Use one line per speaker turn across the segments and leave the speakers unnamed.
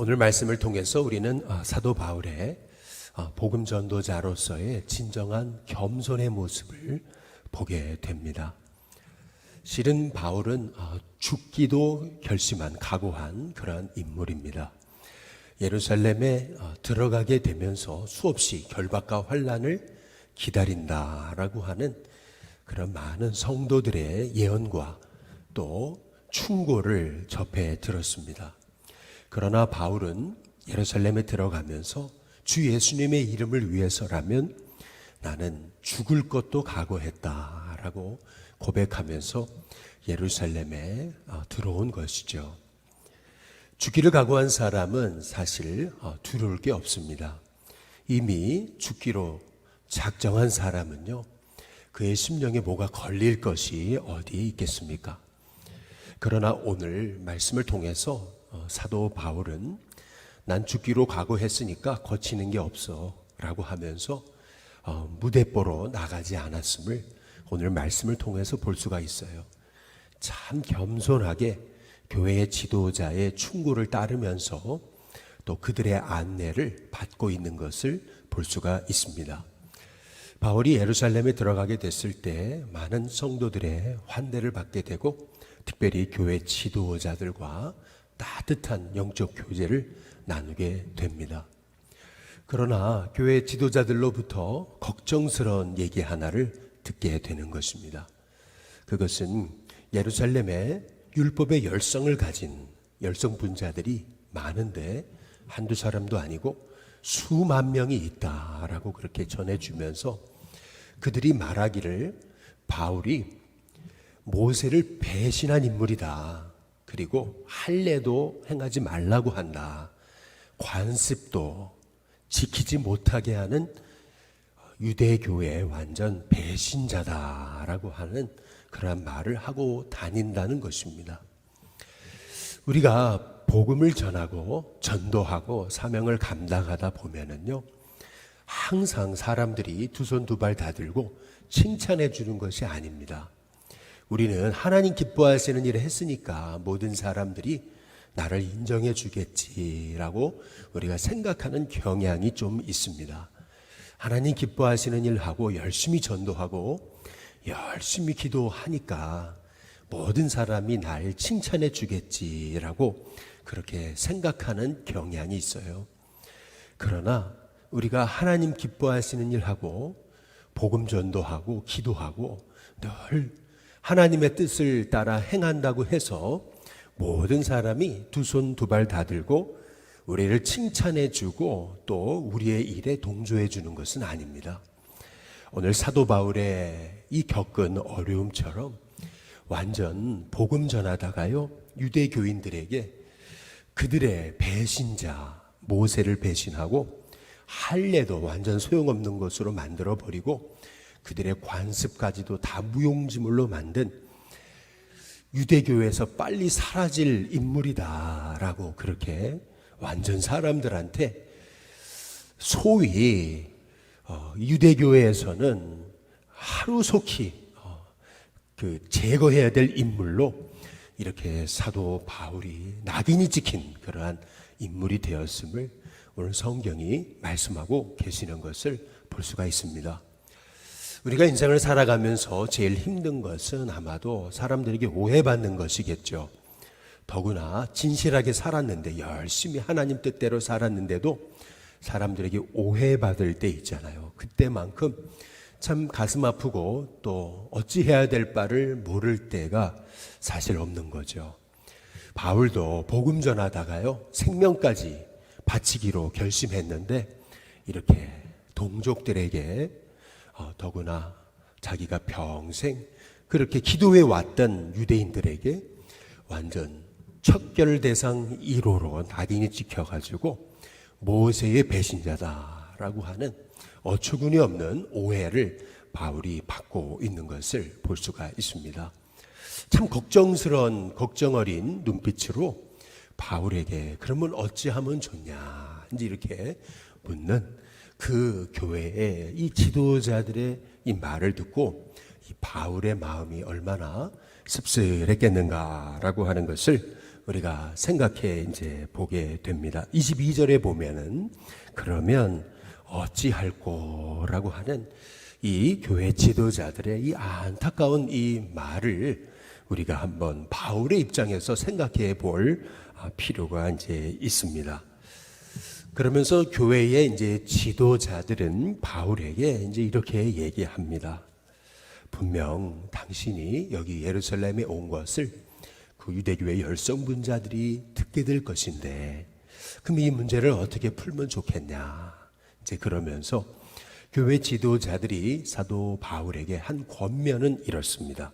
오늘 말씀을 통해서 우리는 사도 바울의 복음 전도자로서의 진정한 겸손의 모습을 보게 됩니다. 실은 바울은 죽기도 결심한 각오한 그러한 인물입니다. 예루살렘에 들어가게 되면서 수없이 결박과 환난을 기다린다라고 하는 그런 많은 성도들의 예언과 또 충고를 접해 들었습니다. 그러나 바울은 예루살렘에 들어가면서 주 예수님의 이름을 위해서라면 나는 죽을 것도 각오했다라고 고백하면서 예루살렘에 들어온 것이죠. 죽기를 각오한 사람은 사실 두려울 게 없습니다. 이미 죽기로 작정한 사람은요, 그의 심령에 뭐가 걸릴 것이 어디에 있겠습니까? 그러나 오늘 말씀을 통해서 사도 바울은 난 죽기로 각오했으니까 거치는 게 없어 라고 하면서 무대뽀로 나가지 않았음을 오늘 말씀을 통해서 볼 수가 있어요. 참 겸손하게 교회의 지도자의 충고를 따르면서 또 그들의 안내를 받고 있는 것을 볼 수가 있습니다. 바울이 예루살렘에 들어가게 됐을 때 많은 성도들의 환대를 받게 되고 특별히 교회 지도자들과 따뜻한 영적 교제를 나누게 됩니다. 그러나 교회 지도자들로부터 걱정스러운 얘기 하나를 듣게 되는 것입니다. 그것은 예루살렘에 율법의 열성을 가진 열성분자들이 많은데 한두 사람도 아니고 수만 명이 있다라고 그렇게 전해주면서 그들이 말하기를 바울이 모세를 배신한 인물이다. 그리고 할례도 행하지 말라고 한다. 관습도 지키지 못하게 하는 유대교의 완전 배신자다라고 하는 그런 말을 하고 다닌다는 것입니다. 우리가 복음을 전하고 전도하고 사명을 감당하다 보면은요, 항상 사람들이 두 손 두 발 다 들고 칭찬해 주는 것이 아닙니다. 우리는 하나님 기뻐하시는 일을 했으니까 모든 사람들이 나를 인정해 주겠지라고 우리가 생각하는 경향이 좀 있습니다. 하나님 기뻐하시는 일 하고 열심히 전도하고 열심히 기도하니까 모든 사람이 날 칭찬해 주겠지라고 그렇게 생각하는 경향이 있어요. 그러나 우리가 하나님 기뻐하시는 일 하고 복음 전도하고 기도하고 늘 하나님의 뜻을 따라 행한다고 해서 모든 사람이 두 손 두 발 다 들고 우리를 칭찬해 주고 또 우리의 일에 동조해 주는 것은 아닙니다. 오늘 사도 바울의 이 겪은 어려움처럼 완전 복음 전하다가요, 유대교인들에게 그들의 배신자 모세를 배신하고 할례도 완전 소용없는 것으로 만들어버리고 그들의 관습까지도 다 무용지물로 만든 유대교에서 빨리 사라질 인물이다라고 그렇게 완전 사람들한테 소위 유대교회에서는 하루속히 제거해야 될 인물로 이렇게 사도 바울이 낙인이 찍힌 그러한 인물이 되었음을 오늘 성경이 말씀하고 계시는 것을 볼 수가 있습니다. 우리가 인생을 살아가면서 제일 힘든 것은 아마도 사람들에게 오해받는 것이겠죠. 더구나 진실하게 살았는데 열심히 하나님 뜻대로 살았는데도 사람들에게 오해받을 때 있잖아요. 그때만큼 참 가슴 아프고 또 어찌해야 될 바를 모를 때가 사실 없는 거죠. 바울도 복음 전하다가요, 생명까지 바치기로 결심했는데 이렇게 동족들에게 더구나 자기가 평생 그렇게 기도해 왔던 유대인들에게 완전 척결 대상 1호로 낙인이 찍혀가지고 모세의 배신자다라고 하는 어처구니 없는 오해를 바울이 받고 있는 것을 볼 수가 있습니다. 참 걱정스러운 걱정 어린 눈빛으로 바울에게 그러면 어찌하면 좋냐 이제 이렇게 묻는 그 교회의 이 지도자들의 이 말을 듣고 이 바울의 마음이 얼마나 씁쓸했겠는가라고 하는 것을 우리가 생각해 이제 보게 됩니다. 22절에 보면은 그러면 어찌할꼬라고 하는 이 교회 지도자들의 이 안타까운 이 말을 우리가 한번 바울의 입장에서 생각해 볼 필요가 이제 있습니다. 그러면서 교회의 이제 지도자들은 바울에게 이제 이렇게 얘기합니다. 분명 당신이 여기 예루살렘에 온 것을 그 유대교회 열성분자들이 듣게 될 것인데, 그럼 이 문제를 어떻게 풀면 좋겠냐. 이제 그러면서 교회 지도자들이 사도 바울에게 한 권면은 이렇습니다.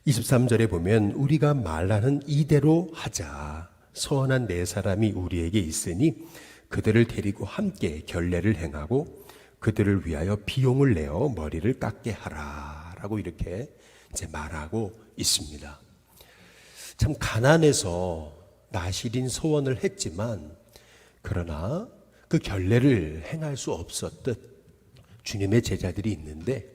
23절에 보면 우리가 말하는 이대로 하자. 서원한 네 사람이 우리에게 있으니 그들을 데리고 함께 결례를 행하고 그들을 위하여 비용을 내어 머리를 깎게 하라 라고 이렇게 이제 말하고 있습니다. 참 가난해서 나실인 소원을 했지만 그러나 그 결례를 행할 수 없었듯 주님의 제자들이 있는데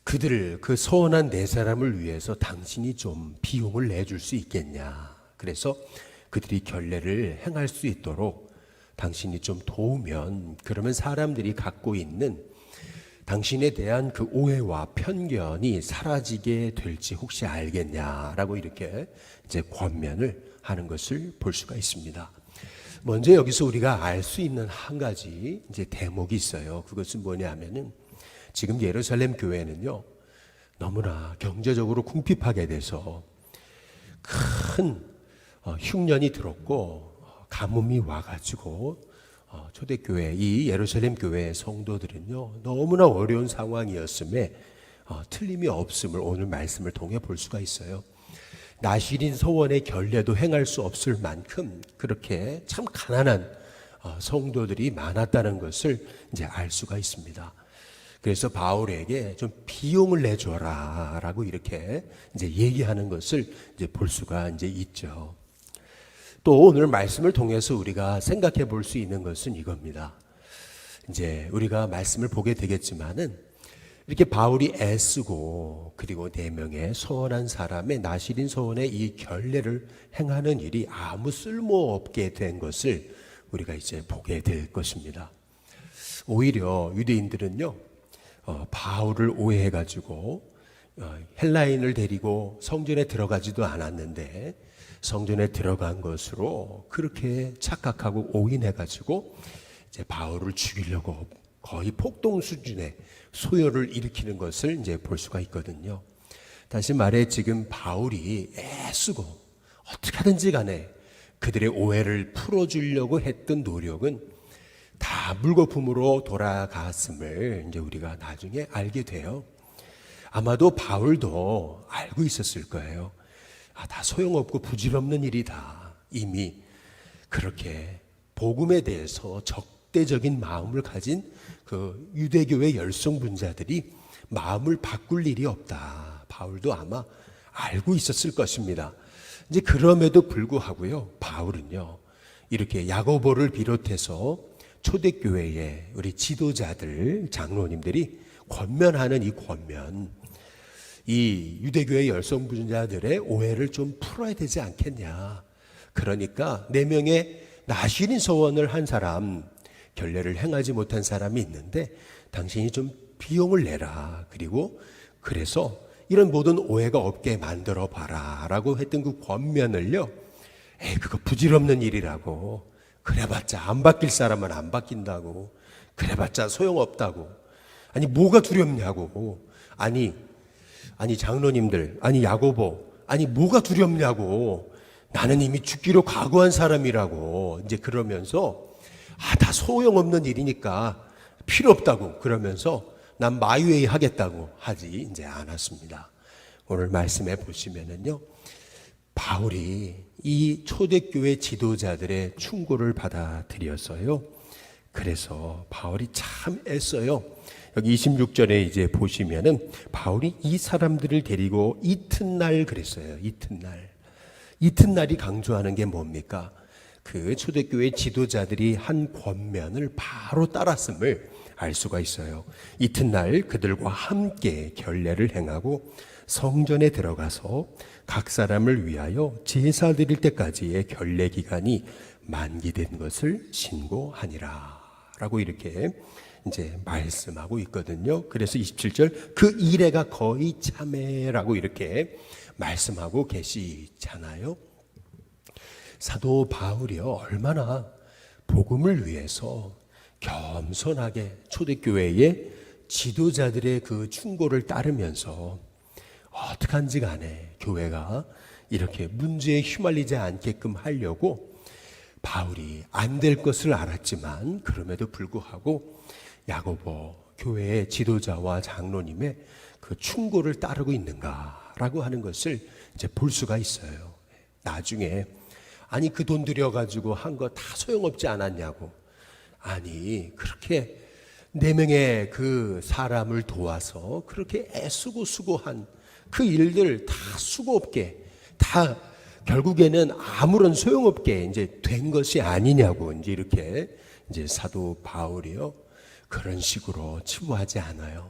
그들을 그 소원한 네 사람을 위해서 당신이 좀 비용을 내줄 수 있겠냐. 그래서 그들이 결례를 행할 수 있도록 당신이 좀 도우면 그러면 사람들이 갖고 있는 당신에 대한 그 오해와 편견이 사라지게 될지 혹시 알겠냐라고 이렇게 이제 권면을 하는 것을 볼 수가 있습니다. 먼저 여기서 우리가 알 수 있는 한 가지 이제 대목이 있어요. 그것은 뭐냐면은 지금 예루살렘 교회는요 너무나 경제적으로 궁핍하게 돼서 큰 흉년이 들었고 가뭄이 와가지고 초대교회 이 예루살렘 교회의 성도들은요 너무나 어려운 상황이었음에 틀림이 없음을 오늘 말씀을 통해 볼 수가 있어요. 나실인 소원의 결례도 행할 수 없을 만큼 그렇게 참 가난한 성도들이 많았다는 것을 이제 알 수가 있습니다. 그래서 바울에게 좀 비용을 내줘라라고 이렇게 이제 얘기하는 것을 이제 볼 수가 이제 있죠. 또 오늘 말씀을 통해서 우리가 생각해 볼 수 있는 것은 이겁니다. 이제 우리가 말씀을 보게 되겠지만은 이렇게 바울이 애쓰고 그리고 4명의 소원한 사람의 나실인 소원의 이 결례를 행하는 일이 아무 쓸모없게 된 것을 우리가 이제 보게 될 것입니다. 오히려 유대인들은요 바울을 오해해가지고 헬라인을 데리고 성전에 들어가지도 않았는데 성전에 들어간 것으로 그렇게 착각하고 오인해가지고 이제 바울을 죽이려고 거의 폭동 수준의 소요를 일으키는 것을 이제 볼 수가 있거든요. 다시 말해 지금 바울이 애쓰고 어떻게 하든지 간에 그들의 오해를 풀어주려고 했던 노력은 다 물거품으로 돌아갔음을 이제 우리가 나중에 알게 돼요. 아마도 바울도 알고 있었을 거예요. 다 소용없고 부질없는 일이다. 이미 그렇게 복음에 대해서 적대적인 마음을 가진 그 유대교의 열성분자들이 마음을 바꿀 일이 없다. 바울도 아마 알고 있었을 것입니다. 이제 그럼에도 불구하고요, 바울은요, 이렇게 야고보를 비롯해서 초대교회의 우리 지도자들, 장로님들이 권면하는 이 권면, 이 유대교의 열성분자들의 오해를 좀 풀어야 되지 않겠냐. 그러니까 4명의 나실인 소원을 한 사람, 결례를 행하지 못한 사람이 있는데 당신이 좀 비용을 내라. 그리고 그래서 이런 모든 오해가 없게 만들어 봐라 라고 했던 그 권면을요, 그거 부질없는 일이라고, 그래봤자 안 바뀔 사람은 안 바뀐다고, 그래봤자 소용없다고, 아니 뭐가 두렵냐고, 아니 장로님들, 아니 야고보, 아니 뭐가 두렵냐고, 나는 이미 죽기로 각오한 사람이라고 이제 그러면서 다 소용없는 일이니까 필요 없다고 그러면서 난 마이웨이 하겠다고 하지 이제 않았습니다. 오늘 말씀해 보시면은요, 바울이 이 초대교회 지도자들의 충고를 받아들여서요, 그래서 바울이 참 애써요. 여기 26절에 이제 보시면은 바울이 이 사람들을 데리고 이튿날 그랬어요. 이튿날이 강조하는 게 뭡니까? 그 초대교회 지도자들이 한 권면을 바로 따랐음을 알 수가 있어요. 이튿날 그들과 함께 결례를 행하고 성전에 들어가서 각 사람을 위하여 제사 드릴 때까지의 결례 기간이 만기된 것을 신고하니라 라고 이렇게 이제 말씀하고 있거든요. 그래서 27절 그 이래가 거의 참회라고 이렇게 말씀하고 계시잖아요. 사도 바울이요, 얼마나 복음을 위해서 겸손하게 초대교회의 지도자들의 그 충고를 따르면서 어떡한지 간에 교회가 이렇게 문제에 휘말리지 않게끔 하려고 바울이 안 될 것을 알았지만 그럼에도 불구하고 야고보 교회의 지도자와 장로님의 그 충고를 따르고 있는가라고 하는 것을 이제 볼 수가 있어요. 나중에 아니 그 돈 들여가지고 한 거 다 소용없지 않았냐고. 아니 그렇게 4명의 그 사람을 도와서 그렇게 애쓰고 수고한 그 일들 다 수고 없게 다 결국에는 아무런 소용없게 이제 된 것이 아니냐고 이제 이렇게 이제 사도 바울이요 그런 식으로 치부하지 않아요.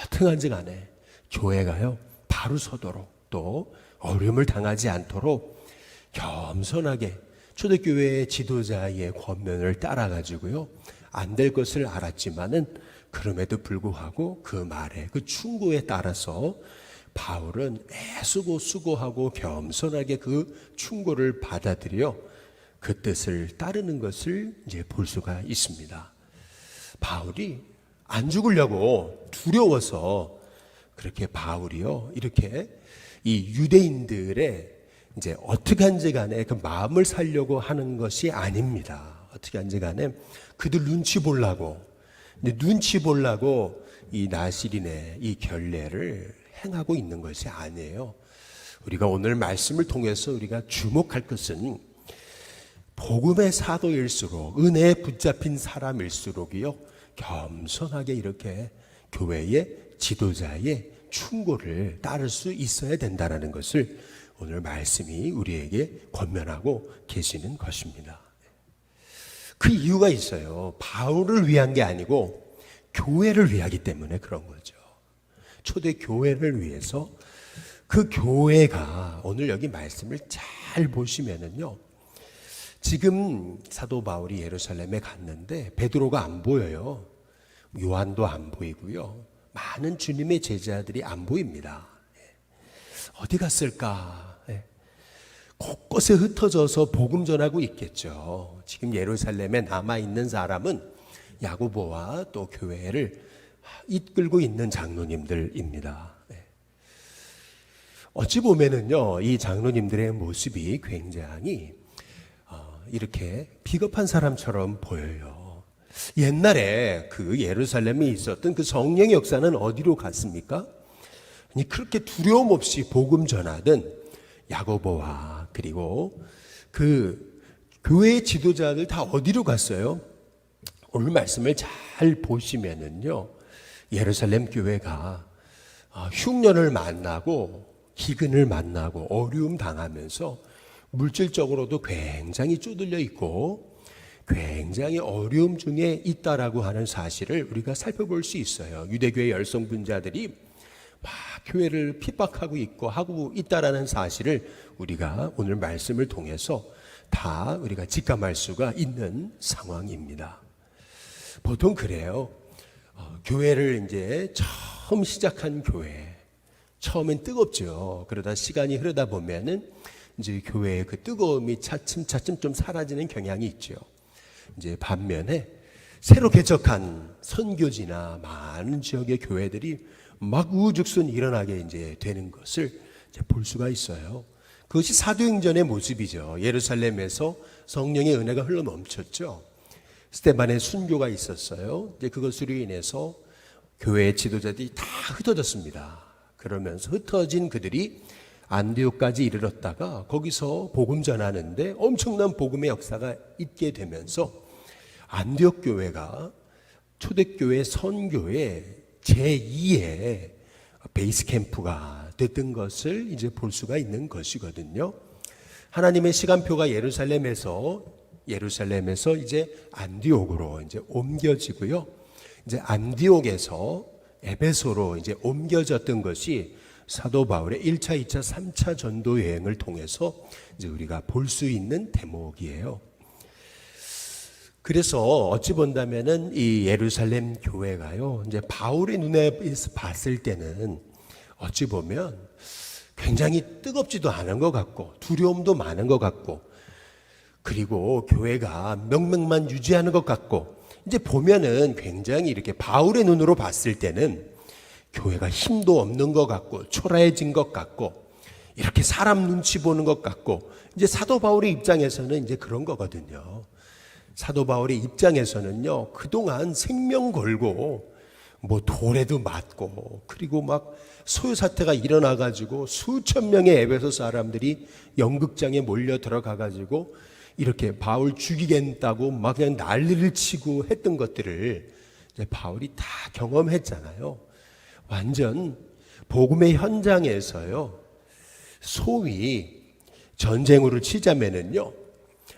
어떻게든지 간에 교회가요 바로 서도록 또 어려움을 당하지 않도록 겸손하게 초대교회의 지도자의 권면을 따라가지고요 안 될 것을 알았지만은 그럼에도 불구하고 그 말에 그 충고에 따라서 바울은 애쓰고 수고하고 겸손하게 그 충고를 받아들여 그 뜻을 따르는 것을 이제 볼 수가 있습니다. 바울이 안 죽으려고 두려워서 그렇게 바울이요 이렇게 이 유대인들의 이제 어떻게 한지 간에 그 마음을 살려고 하는 것이 아닙니다. 어떻게 한지 간에 그들 눈치 보려고 이 나실인의 이 결례를 행하고 있는 것이 아니에요. 우리가 오늘 말씀을 통해서 우리가 주목할 것은 복음의 사도일수록 은혜에 붙잡힌 사람일수록이요 겸손하게 이렇게 교회의 지도자의 충고를 따를 수 있어야 된다는 것을 오늘 말씀이 우리에게 권면하고 계시는 것입니다. 그 이유가 있어요. 바울을 위한 게 아니고 교회를 위하기 때문에 그런 거죠. 초대 교회를 위해서 그 교회가 오늘 여기 말씀을 잘 보시면은요. 지금 사도 바울이 예루살렘에 갔는데 베드로가 안 보여요. 요한도 안 보이고요. 많은 주님의 제자들이 안 보입니다. 어디 갔을까? 곳곳에 흩어져서 복음 전하고 있겠죠. 지금 예루살렘에 남아있는 사람은 야고보와 또 교회를 이끌고 있는 장로님들입니다. 어찌 보면은요, 이 장로님들의 모습이 굉장히 이렇게 비겁한 사람처럼 보여요. 옛날에 그 예루살렘에 있었던 그 성령의 역사는 어디로 갔습니까? 아니 그렇게 두려움 없이 복음 전하던 야고보와 그리고 그 교회의 지도자들 다 어디로 갔어요? 오늘 말씀을 잘 보시면은요, 예루살렘 교회가 흉년을 만나고 기근을 만나고 어려움 당하면서 물질적으로도 굉장히 쪼들려 있고 굉장히 어려움 중에 있다라고 하는 사실을 우리가 살펴볼 수 있어요. 유대교회 열성분자들이 막 교회를 핍박하고 있고 하고 있다라는 사실을 우리가 오늘 말씀을 통해서 다 우리가 직감할 수가 있는 상황입니다. 보통 그래요. 교회를 이제 처음 시작한 교회, 처음엔 뜨겁죠. 그러다 시간이 흐르다 보면은 이제 교회의 그 뜨거움이 차츰차츰 좀 사라지는 경향이 있죠. 이제 반면에 새로 개척한 선교지나 많은 지역의 교회들이 막 우후죽순 일어나게 이제 되는 것을 이제 볼 수가 있어요. 그것이 사도행전의 모습이죠. 예루살렘에서 성령의 은혜가 흘러 넘쳤죠. 스데반의 순교가 있었어요. 이제 그것으로 인해서 교회의 지도자들이 다 흩어졌습니다. 그러면서 흩어진 그들이 안디옥까지 이르렀다가 거기서 복음 전하는데 엄청난 복음의 역사가 있게 되면서 안디옥 교회가 초대교회 선교의 제2의 베이스 캠프가 됐던 것을 이제 볼 수가 있는 것이거든요. 하나님의 시간표가 예루살렘에서 이제 안디옥으로 이제 옮겨지고요. 이제 안디옥에서 에베소로 이제 옮겨졌던 것이 사도 바울의 1차, 2차, 3차 전도 여행을 통해서 이제 우리가 볼 수 있는 대목이에요. 그래서 어찌 본다면은 이 예루살렘 교회가요, 이제 바울의 눈에 봤을 때는 어찌 보면 굉장히 뜨겁지도 않은 것 같고 두려움도 많은 것 같고, 그리고 교회가 명맥만 유지하는 것 같고, 이제 보면은 굉장히 이렇게 바울의 눈으로 봤을 때는 교회가 힘도 없는 것 같고 초라해진 것 같고 이렇게 사람 눈치 보는 것 같고, 이제 사도 바울의 입장에서는 이제 그런 거거든요. 사도 바울의 입장에서는요, 그동안 생명 걸고 뭐 돌에도 맞고, 그리고 막 소요 사태가 일어나 가지고 수천 명의 에베소 사람들이 연극장에 몰려 들어가 가지고 이렇게 바울 죽이겠다고 막 그냥 난리를 치고 했던 것들을 이제 바울이 다 경험했잖아요. 완전 복음의 현장에서요, 소위 전쟁으로 치자면은요,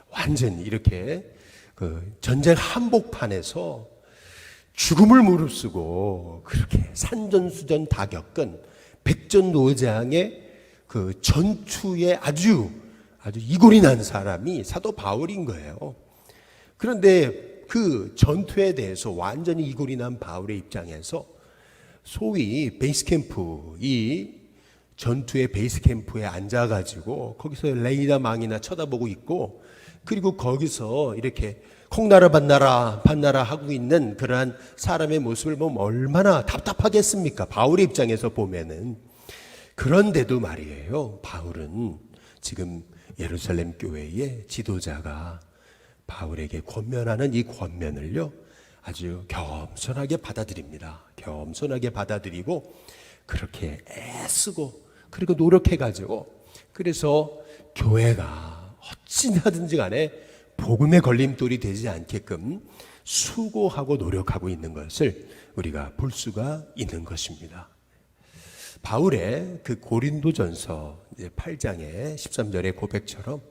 완전 이렇게 그 전쟁 한복판에서 죽음을 무릅쓰고 그렇게 산전수전 다 겪은 백전노장의 그 전투에 아주 이골이 난 사람이 사도 바울인 거예요. 그런데 그 전투에 대해서 완전히 이골이 난 바울의 입장에서 소위 베이스캠프, 이 전투의 베이스캠프에 앉아가지고 거기서 레이더 망이나 쳐다보고 있고, 그리고 거기서 이렇게 콩나라 반나라 하고 있는 그러한 사람의 모습을 보면 얼마나 답답하겠습니까? 바울의 입장에서 보면은. 그런데도 말이에요, 바울은 지금 예루살렘 교회의 지도자가 바울에게 권면하는 이 권면을요, 아주 겸손하게 받아들입니다. 겸손하게 받아들이고 그렇게 애쓰고 그리고 노력해가지고, 그래서 교회가 어찌하든지 간에 복음의 걸림돌이 되지 않게끔 수고하고 노력하고 있는 것을 우리가 볼 수가 있는 것입니다. 바울의 그 고린도전서 8장의 13절의 고백처럼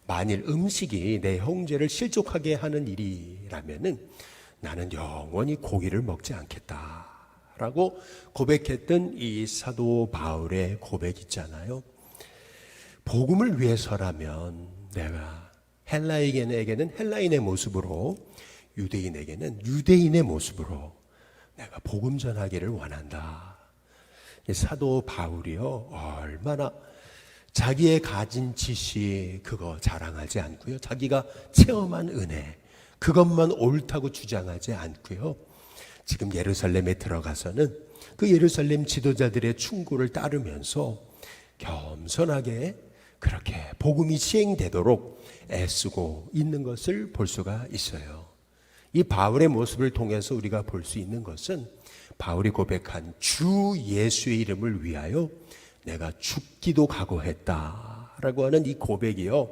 만일 음식이 내 형제를 실족하게 하는 일이라면은 나는 영원히 고기를 먹지 않겠다라고 고백했던 이 사도 바울의 고백 있잖아요. 복음을 위해서라면 내가 헬라인에게는 헬라인의 모습으로, 유대인에게는 유대인의 모습으로 내가 복음 전하기를 원한다. 사도 바울이요, 얼마나 자기의 가진 지식 그거 자랑하지 않고요, 자기가 체험한 은혜 그것만 옳다고 주장하지 않고요, 지금 예루살렘에 들어가서는 그 예루살렘 지도자들의 충고를 따르면서 겸손하게 그렇게 복음이 시행되도록 애쓰고 있는 것을 볼 수가 있어요. 이 바울의 모습을 통해서 우리가 볼 수 있는 것은 바울이 고백한 주 예수의 이름을 위하여 내가 죽기도 각오했다라고 하는 이 고백이요,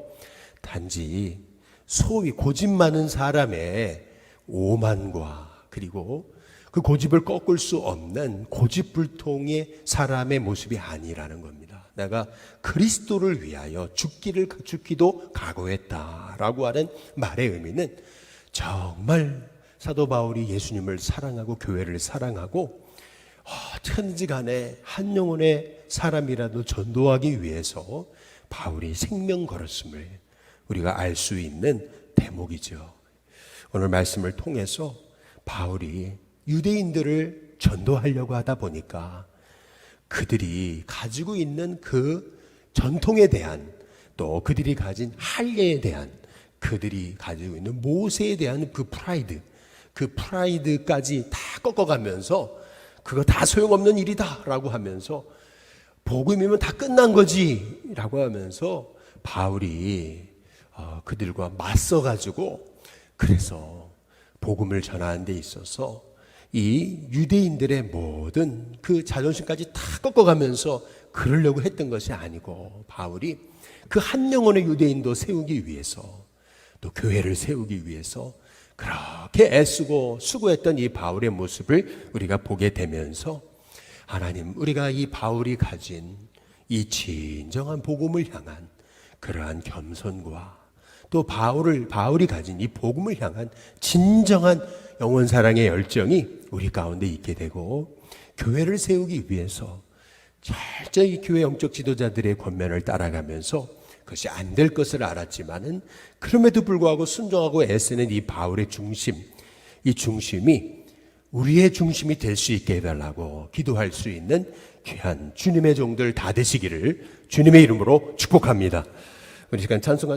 단지 소위 고집 많은 사람의 오만과 그리고 그 고집을 꺾을 수 없는 고집불통의 사람의 모습이 아니라는 겁니다. 내가 그리스도를 위하여 죽기도 각오했다라고 하는 말의 의미는 정말 사도 바울이 예수님을 사랑하고 교회를 사랑하고 어떻게든지 간에 한 영혼의 사람이라도 전도하기 위해서 바울이 생명 걸었음을 우리가 알 수 있는 대목이죠. 오늘 말씀을 통해서 바울이 유대인들을 전도하려고 하다 보니까 그들이 가지고 있는 그 전통에 대한, 또 그들이 가진 할례에 대한, 그들이 가지고 있는 모세에 대한 그 프라이드까지 다 꺾어가면서 그거 다 소용없는 일이다 라고 하면서 복음이면 다 끝난 거지 라고 하면서 바울이 그들과 맞서가지고, 그래서 복음을 전하는 데 있어서 이 유대인들의 모든 그 자존심까지 다 꺾어가면서 그러려고 했던 것이 아니고, 바울이 그 한 영혼의 유대인도 세우기 위해서, 또 교회를 세우기 위해서 그렇게 애쓰고 수고했던 이 바울의 모습을 우리가 보게 되면서, 하나님, 우리가 이 바울이 가진 이 진정한 복음을 향한 그러한 겸손과 또 바울이 가진 이 복음을 향한 진정한 영혼 사랑의 열정이 우리 가운데 있게 되고, 교회를 세우기 위해서 철저히 교회 영적 지도자들의 권면을 따라가면서 그것이 안 될 것을 알았지만은 그럼에도 불구하고 순종하고 애쓰는 이 바울의 중심, 이 중심이 우리의 중심이 될 수 있게 해달라고 기도할 수 있는 귀한 주님의 종들 다 되시기를 주님의 이름으로 축복합니다. 우리 시간 찬송가